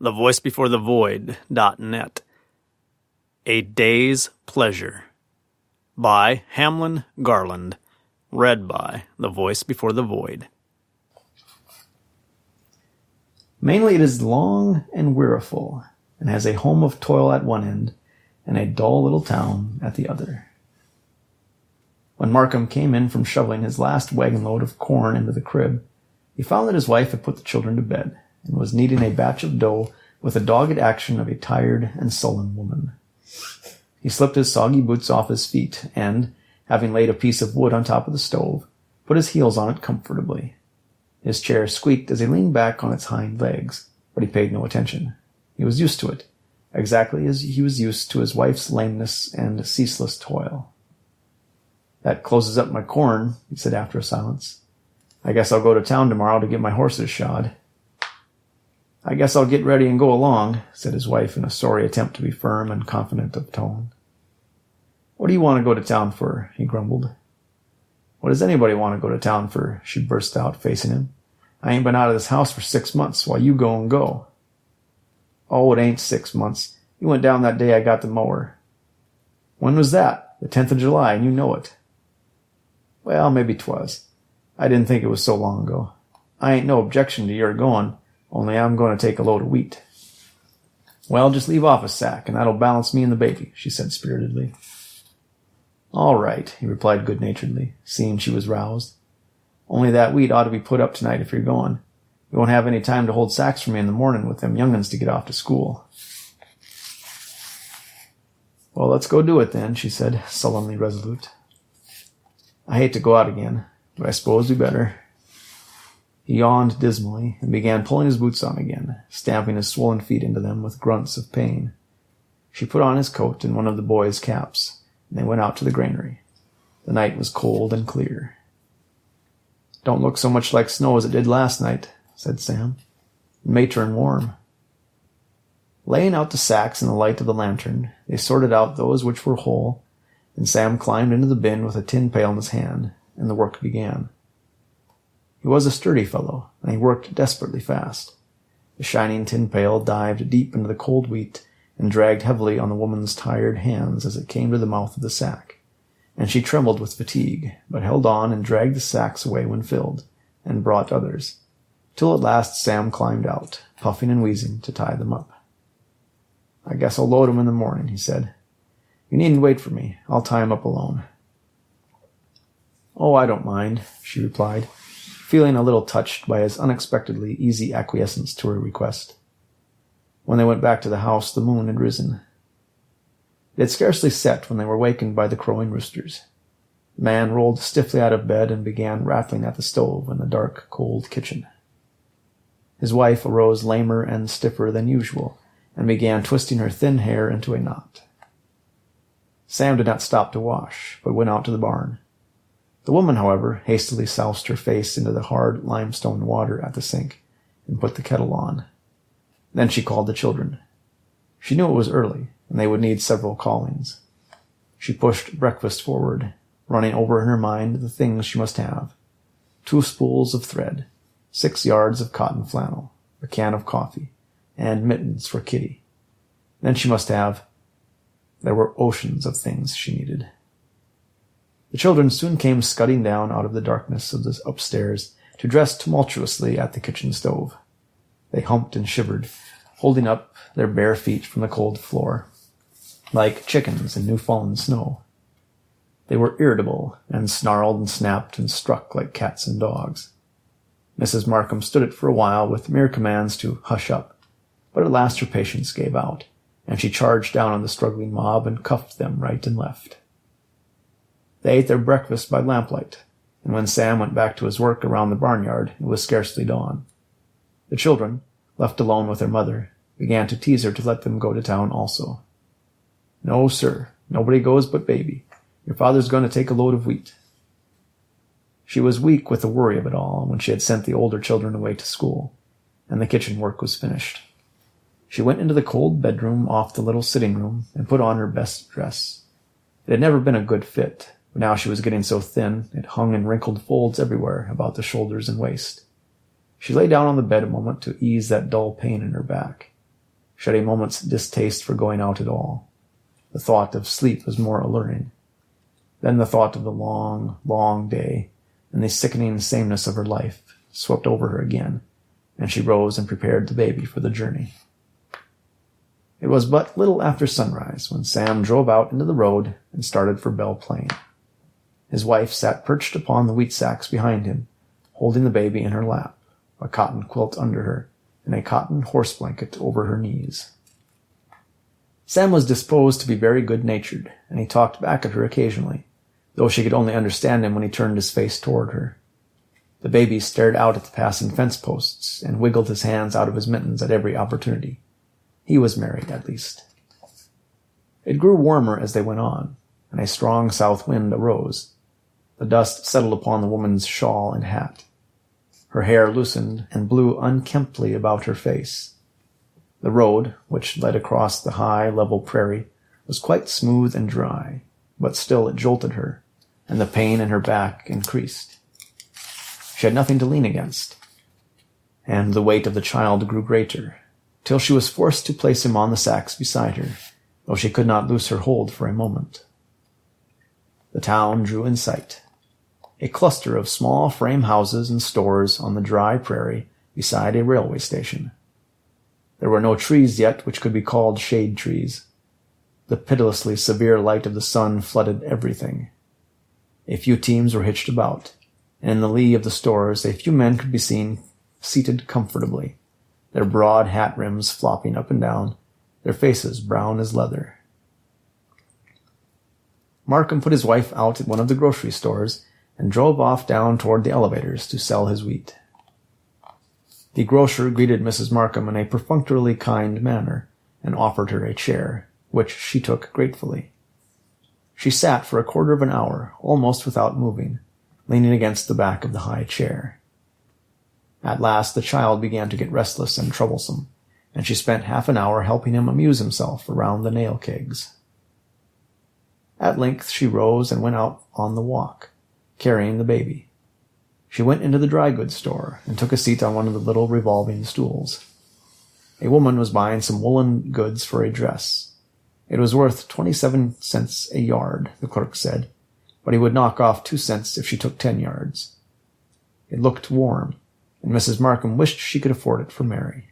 thevoicebeforethevoid.net. A Day's Pleasure by Hamlin Garland. Read by The Voice Before the Void. Mainly it is long and weariful, and has a home of toil at one end, and a dull little town at the other. When Markham came in from shoveling his last wagon load of corn into the crib, he found that his wife had put the children to bed, and was kneading a batch of dough with the dogged action of a tired and sullen woman. He slipped his soggy boots off his feet, and, having laid a piece of wood on top of the stove, put his heels on it comfortably. His chair squeaked as he leaned back on its hind legs, but he paid no attention. He was used to it, exactly as he was used to his wife's lameness and ceaseless toil. "That closes up my corn," he said after a silence. "I guess I'll go to town tomorrow to get my horses shod." "I guess I'll get ready and go along," said his wife in a sorry attempt to be firm and confident of tone. "What do you want to go to town for?" he grumbled. "What does anybody want to go to town for?" she burst out, facing him. "I ain't been out of this house for 6 months, while you go and go." "Oh, it ain't 6 months. You went down that day I got the mower." "When was that?" "The 10th of July, and you know it." "Well, maybe 'twas. I didn't think it was so long ago. I ain't no objection to your going, only I'm going to take a load of wheat." "Well, just leave off a sack, and that'll balance me and the baby," she said spiritedly. "All right," he replied good-naturedly, seeing she was roused. "Only that wheat ought to be put up tonight if you're going. You won't have any time to hold sacks for me in the morning with them young'uns to get off to school." "Well, let's go do it then," she said, sullenly resolute. "I hate to go out again, but I suppose we better." He yawned dismally and began pulling his boots on again, stamping his swollen feet into them with grunts of pain. She put on his coat and one of the boys' caps, and they went out to the granary. The night was cold and clear. "Don't look so much like snow as it did last night," said Sam. "It may turn warm." Laying out the sacks in the light of the lantern, they sorted out those which were whole, and Sam climbed into the bin with a tin pail in his hand, and the work began. He was a sturdy fellow, and he worked desperately fast. The shining tin pail dived deep into the cold wheat and dragged heavily on the woman's tired hands as it came to the mouth of the sack, and she trembled with fatigue, but held on and dragged the sacks away when filled, and brought others, till at last Sam climbed out, puffing and wheezing, to tie them up. "I guess I'll load 'em in the morning," he said. "You needn't wait for me. I'll tie 'em up alone." "Oh, I don't mind," she replied, feeling a little touched by his unexpectedly easy acquiescence to her request. When they went back to the house, the moon had risen. It had scarcely set when they were wakened by the crowing roosters. The man rolled stiffly out of bed and began rattling at the stove in the dark, cold kitchen. His wife arose lamer and stiffer than usual, and began twisting her thin hair into a knot. Sam did not stop to wash, but went out to the barn. The woman, however, hastily soused her face into the hard limestone water at the sink and put the kettle on. Then she called the children. She knew it was early, and they would need several callings. She pushed breakfast forward, running over in her mind the things she must have: 2 spools of thread, 6 yards of cotton flannel, a can of coffee, and mittens for Kitty. Then she must have... There were oceans of things she needed. The children soon came scudding down out of the darkness of the upstairs to dress tumultuously at the kitchen stove. They humped and shivered, holding up their bare feet from the cold floor, like chickens in new-fallen snow. They were irritable, and snarled and snapped and struck like cats and dogs. Mrs. Markham stood it for a while with mere commands to hush up, but at last her patience gave out, and she charged down on the struggling mob and cuffed them right and left. They ate their breakfast by lamplight, and when Sam went back to his work around the barnyard, it was scarcely dawn. The children, left alone with their mother, began to tease her to let them go to town also. "No, sir, nobody goes but baby. Your father's going to take a load of wheat." She was weak with the worry of it all when she had sent the older children away to school, and the kitchen work was finished. She went into the cold bedroom off the little sitting room and put on her best dress. It had never been a good fit, but now she was getting so thin it hung in wrinkled folds everywhere about the shoulders and waist. She lay down on the bed a moment to ease that dull pain in her back, she had a moment's distaste for going out at all. The thought of sleep was more alluring. Then the thought of the long, long day and the sickening sameness of her life swept over her again, and she rose and prepared the baby for the journey. It was but little after sunrise when Sam drove out into the road and started for Belle Plaine. His wife sat perched upon the wheat sacks behind him, holding the baby in her lap, a cotton quilt under her, and a cotton horse blanket over her knees. Sam was disposed to be very good-natured, and he talked back at her occasionally, though she could only understand him when he turned his face toward her. The baby stared out at the passing fence posts and wiggled his hands out of his mittens at every opportunity. He was married, at least. It grew warmer as they went on, and a strong south wind arose. The dust settled upon the woman's shawl and hat. Her hair loosened and blew unkemptly about her face. The road, which led across the high, level prairie, was quite smooth and dry, but still it jolted her, and the pain in her back increased. She had nothing to lean against, and the weight of the child grew greater, till she was forced to place him on the sacks beside her, though she could not loose her hold for a moment. The town drew in sight, a cluster of small frame houses and stores on the dry prairie beside a railway station. There were no trees yet which could be called shade trees. The pitilessly severe light of the sun flooded everything. A few teams were hitched about, and in the lee of the stores a few men could be seen seated comfortably, their broad hat rims flopping up and down, their faces brown as leather. Markham put his wife out at one of the grocery stores and drove off down toward the elevators to sell his wheat. The grocer greeted Mrs. Markham in a perfunctorily kind manner and offered her a chair, which she took gratefully. She sat for a quarter of an hour, almost without moving, leaning against the back of the high chair. At last the child began to get restless and troublesome, and she spent half an hour helping him amuse himself around the nail kegs. At length she rose and went out on the walk, carrying the baby. She went into the dry goods store and took a seat on one of the little revolving stools. A woman was buying some woolen goods for a dress. It was worth 27 cents a yard, the clerk said, but he would knock off 2 cents if she took 10 yards. It looked warm, and Mrs. Markham wished she could afford it for Mary.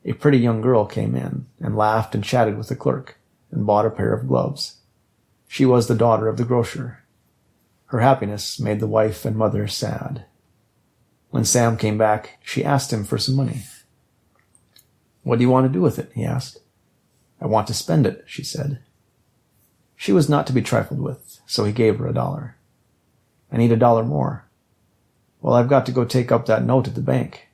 A pretty young girl came in, and laughed and chatted with the clerk, and bought a pair of gloves. She was the daughter of the grocer. Her happiness made the wife and mother sad. When Sam came back, she asked him for some money. "What do you want to do with it?" he asked. "I want to spend it," she said. She was not to be trifled with, so he gave her $1. "I need $1 more." "Well, I've got to go take up that note at the bank."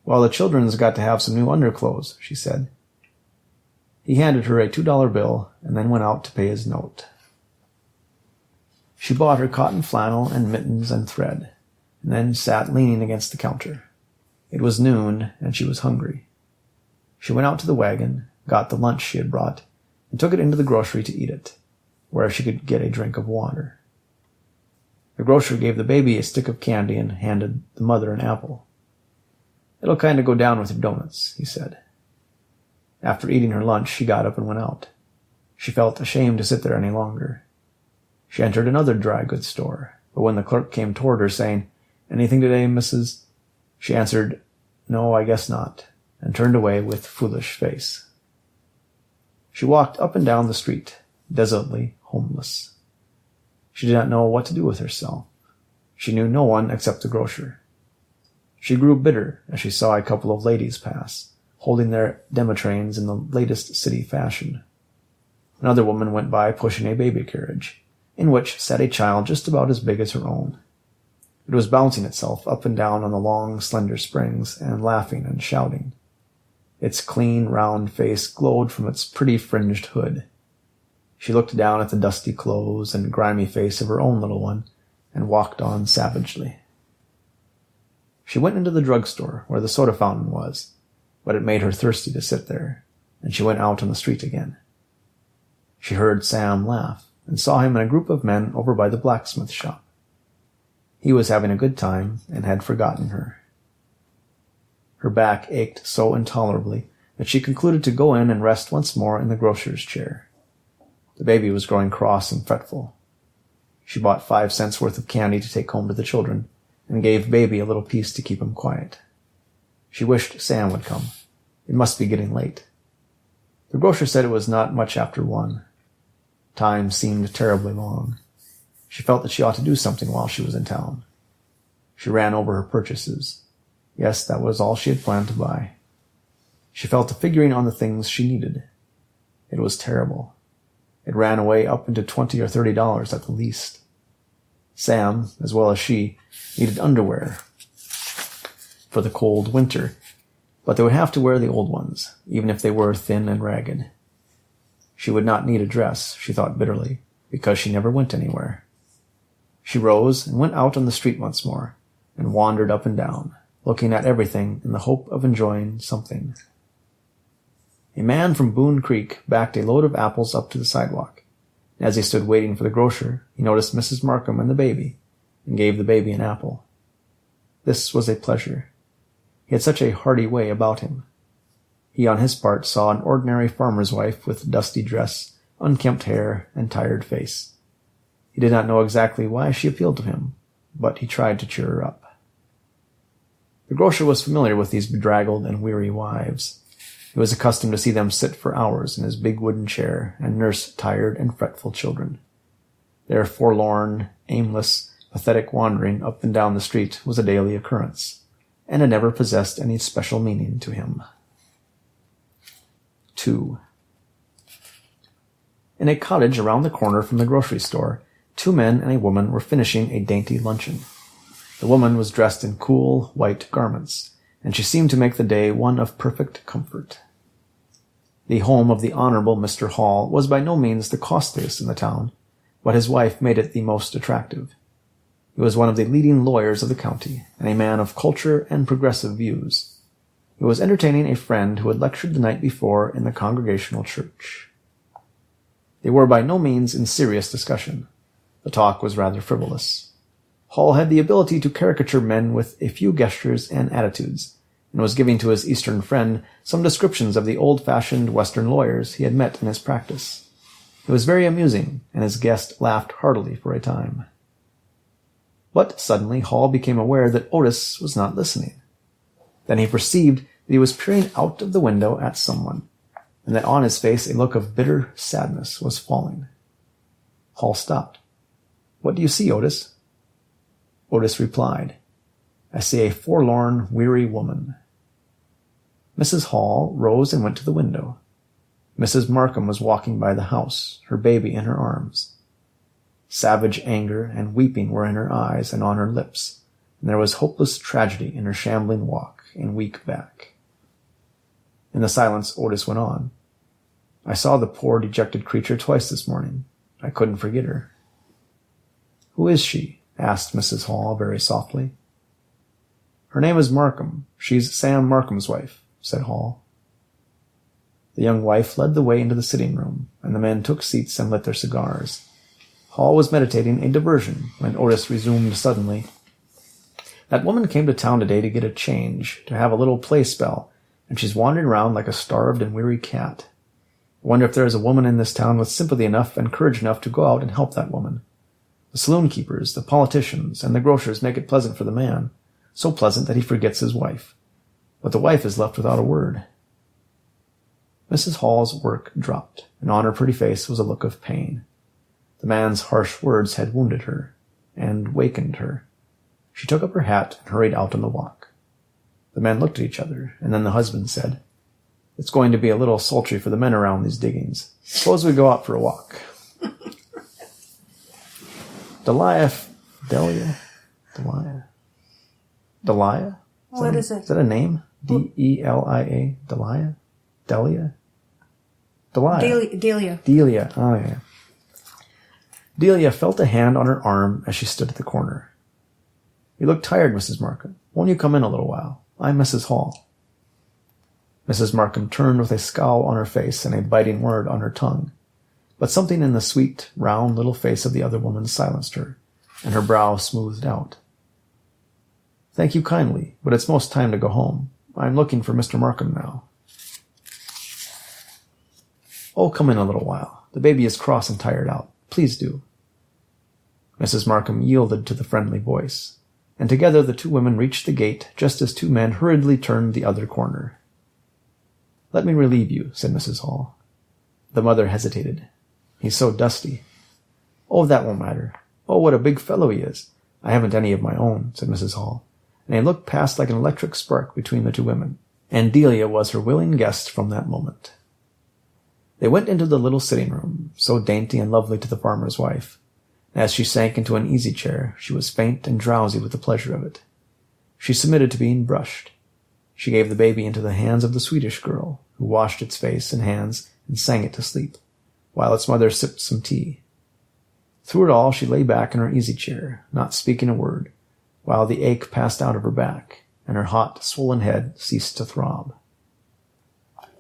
"Well, the children's got to have some new underclothes," she said. He handed her a $2 bill and then went out to pay his note. She bought her cotton flannel and mittens and thread, and then sat leaning against the counter. It was noon, and she was hungry. She went out to the wagon, got the lunch she had brought, and took it into the grocery to eat it, where she could get a drink of water. The grocer gave the baby a stick of candy and handed the mother an apple. "It'll kind of go down with your donuts," he said. After eating her lunch, she got up and went out. She felt ashamed to sit there any longer. She entered another dry goods store, but when the clerk came toward her saying, "Anything today, Mrs.?" she answered, "No, I guess not," and turned away with foolish face. She walked up and down the street, desolately homeless. She did not know what to do with herself. She knew no one except the grocer. She grew bitter as she saw a couple of ladies pass, holding their demi-trains in the latest city fashion. Another woman went by pushing a baby carriage, in which sat a child just about as big as her own. It was bouncing itself up and down on the long, slender springs, and laughing and shouting. Its clean, round face glowed from its pretty fringed hood. She looked down at the dusty clothes and grimy face of her own little one, and walked on savagely. She went into the drugstore, where the soda fountain was, but it made her thirsty to sit there, and she went out on the street again. She heard Sam laugh, and saw him in a group of men over by the blacksmith shop. He was having a good time, and had forgotten her. Her back ached so intolerably that she concluded to go in and rest once more in the grocer's chair. The baby was growing cross and fretful. She bought 5 cents worth of candy to take home to the children, and gave baby a little piece to keep him quiet. She wished Sam would come. It must be getting late. The grocer said it was not much after 1. Time seemed terribly long. She felt that she ought to do something while she was in town. She ran over her purchases. Yes, that was all she had planned to buy. She fell to figuring on the things she needed. It was terrible. It ran away up into $20 or $30 at the least. Sam, as well as she, needed underwear for the cold winter, but they would have to wear the old ones, even if they were thin and ragged. She would not need a dress, she thought bitterly, because she never went anywhere. She rose and went out on the street once more, and wandered up and down, looking at everything in the hope of enjoying something. A man from Boone Creek backed a load of apples up to the sidewalk. As he stood waiting for the grocer, he noticed Mrs. Markham and the baby, and gave the baby an apple. This was a pleasure. He had such a hearty way about him. He, on his part, saw an ordinary farmer's wife with dusty dress, unkempt hair, and tired face. He did not know exactly why she appealed to him, but he tried to cheer her up. The grocer was familiar with these bedraggled and weary wives. He was accustomed to see them sit for hours in his big wooden chair and nurse tired and fretful children. Their forlorn, aimless, pathetic wandering up and down the street was a daily occurrence, and had never possessed any special meaning to him. 2. In a cottage around the corner from the grocery store, 2 men and a woman were finishing a dainty luncheon. The woman was dressed in cool, white garments, and she seemed to make the day one of perfect comfort. The home of the Honorable Mr. Hall was by no means the costliest in the town, but his wife made it the most attractive. He was one of the leading lawyers of the county, and a man of culture and progressive views. He was entertaining a friend who had lectured the night before in the Congregational Church. They were by no means in serious discussion. The talk was rather frivolous. Hall had the ability to caricature men with a few gestures and attitudes, and was giving to his Eastern friend some descriptions of the old-fashioned Western lawyers he had met in his practice. It was very amusing, and his guest laughed heartily for a time. But suddenly Hall became aware that Otis was not listening. Then he perceived that he was peering out of the window at someone, and that on his face a look of bitter sadness was falling. Hall stopped. "What do you see, Otis?" Otis replied, "I see a forlorn, weary woman." Mrs. Hall rose and went to the window. Mrs. Markham was walking by the house, her baby in her arms. Savage anger and weeping were in her eyes and on her lips, and there was hopeless tragedy in her shambling walk and weak back. In the silence, Otis went on. "I saw the poor, dejected creature twice this morning. I couldn't forget her." "Who is she?" asked Mrs. Hall very softly. "Her name is Markham. She's Sam Markham's wife," said Hall. The young wife led the way into the sitting room, and the men took seats and lit their cigars. Hall was meditating a diversion when Otis resumed suddenly. "That woman came to town today to get a change, to have a little play spell, and she's wandering around like a starved and weary cat. I wonder if there is a woman in this town with sympathy enough and courage enough to go out and help that woman. The saloon keepers, the politicians, and the grocers make it pleasant for the man, so pleasant that he forgets his wife. But the wife is left without a word." Mrs. Hall's work dropped, and on her pretty face was a look of pain. The man's harsh words had wounded her, and wakened her. She took up her hat and hurried out on the walk. The men looked at each other, and then the husband said, "It's going to be a little sultry for the men around these diggings. Suppose we go out for a walk." Delia? What is it? Is that a name? D-E-L-I-A? Delia? Delia? Delia. Oh, yeah. Delia felt a hand on her arm as she stood at the corner. "You look tired, Mrs. Markham. Won't you come in a little while? I'm Mrs. Hall." Mrs. Markham turned with a scowl on her face and a biting word on her tongue. But something in the sweet, round little face of the other woman silenced her, and her brow smoothed out. "Thank you kindly, but it's most time to go home. I'm looking for Mr. Markham now." Oh, come in a little while. The baby is cross and tired out. Please do. Mrs. Markham yielded to the friendly voice, and together the two women reached the gate just as two men hurriedly turned the other corner. "Let me relieve you," said Mrs. Hall. The mother hesitated. "He's so dusty." "Oh, that won't matter. Oh, what a big fellow he is. I haven't any of my own," said Mrs. Hall, and he looked past like an electric spark between the two women, and Delia was her willing guest from that moment. They went into the little sitting room, so dainty and lovely to the farmer's wife. As she sank into an easy chair, she was faint and drowsy with the pleasure of it. She submitted to being brushed. She gave the baby into the hands of the Swedish girl, who washed its face and hands and sang it to sleep, while its mother sipped some tea. Through it all, she lay back in her easy chair, not speaking a word, while the ache passed out of her back, and her hot, swollen head ceased to throb.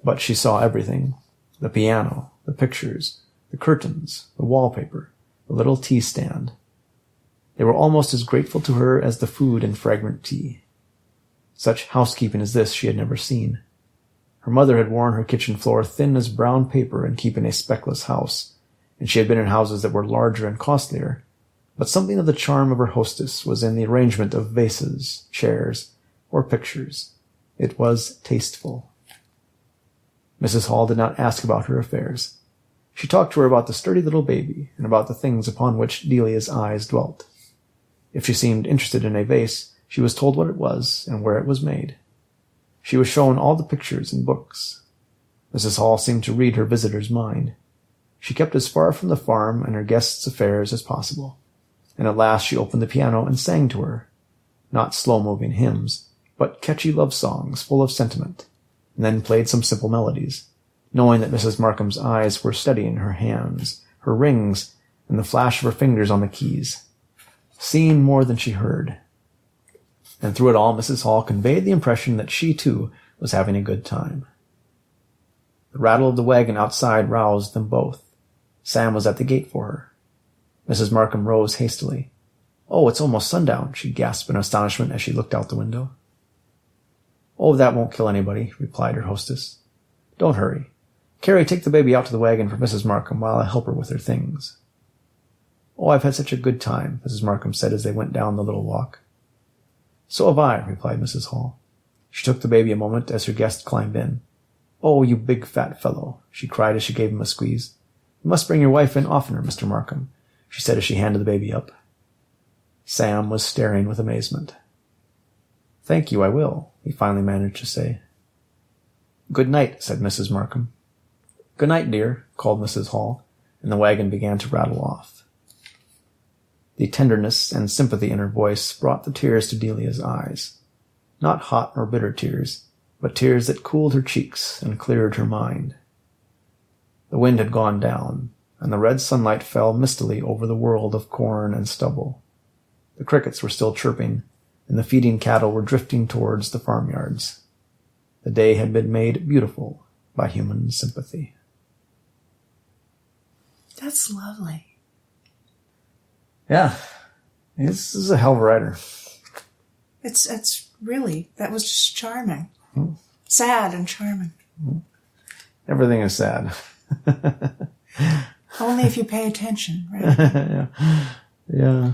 But she saw everything: the piano, the pictures, the curtains, the wallpaper, the little tea stand. They were almost as grateful to her as the food and fragrant tea. Such housekeeping as this she had never seen. Her mother had worn her kitchen floor thin as brown paper in keeping a speckless house, and she had been in houses that were larger and costlier, but something of the charm of her hostess was in the arrangement of vases, chairs, or pictures. It was tasteful. Mrs. Hall did not ask about her affairs. She talked to her about the sturdy little baby and about the things upon which Delia's eyes dwelt. If she seemed interested in a vase, she was told what it was and where it was made. She was shown all the pictures and books. Mrs. Hall seemed to read her visitor's mind. She kept as far from the farm and her guests' affairs as possible, and at last she opened the piano and sang to her, not slow-moving hymns, but catchy love songs full of sentiment, and then played some simple melodies, knowing that Mrs. Markham's eyes were studying her hands, her rings, and the flash of her fingers on the keys, seeing more than she heard. And through it all, Mrs. Hall conveyed the impression that she, too, was having a good time. The rattle of the wagon outside roused them both. Sam was at the gate for her. Mrs. Markham rose hastily. "Oh, it's almost sundown," she gasped in astonishment as she looked out the window. "Oh, that won't kill anybody," replied her hostess. "Don't hurry. Carrie, take the baby out to the wagon for Mrs. Markham while I help her with her things." "Oh, I've had such a good time," Mrs. Markham said as they went down the little walk. "So have I," replied Mrs. Hall. She took the baby a moment as her guest climbed in. "Oh, you big fat fellow," she cried as she gave him a squeeze. "You must bring your wife in oftener, Mr. Markham," she said as she handed the baby up. Sam was staring with amazement. "Thank you, I will," he finally managed to say. "Good night," said Mrs. Markham. "Good night, dear," called Mrs. Hall, and the wagon began to rattle off. The tenderness and sympathy in her voice brought the tears to Delia's eyes. Not hot nor bitter tears, but tears that cooled her cheeks and cleared her mind. The wind had gone down, and the red sunlight fell mistily over the world of corn and stubble. The crickets were still chirping, and the feeding cattle were drifting towards the farmyards. The day had been made beautiful by human sympathy. That's lovely. Yeah, this is a hell of a writer. It's really, that was just charming. Sad and charming. Everything is sad. Only if you pay attention, right? Yeah.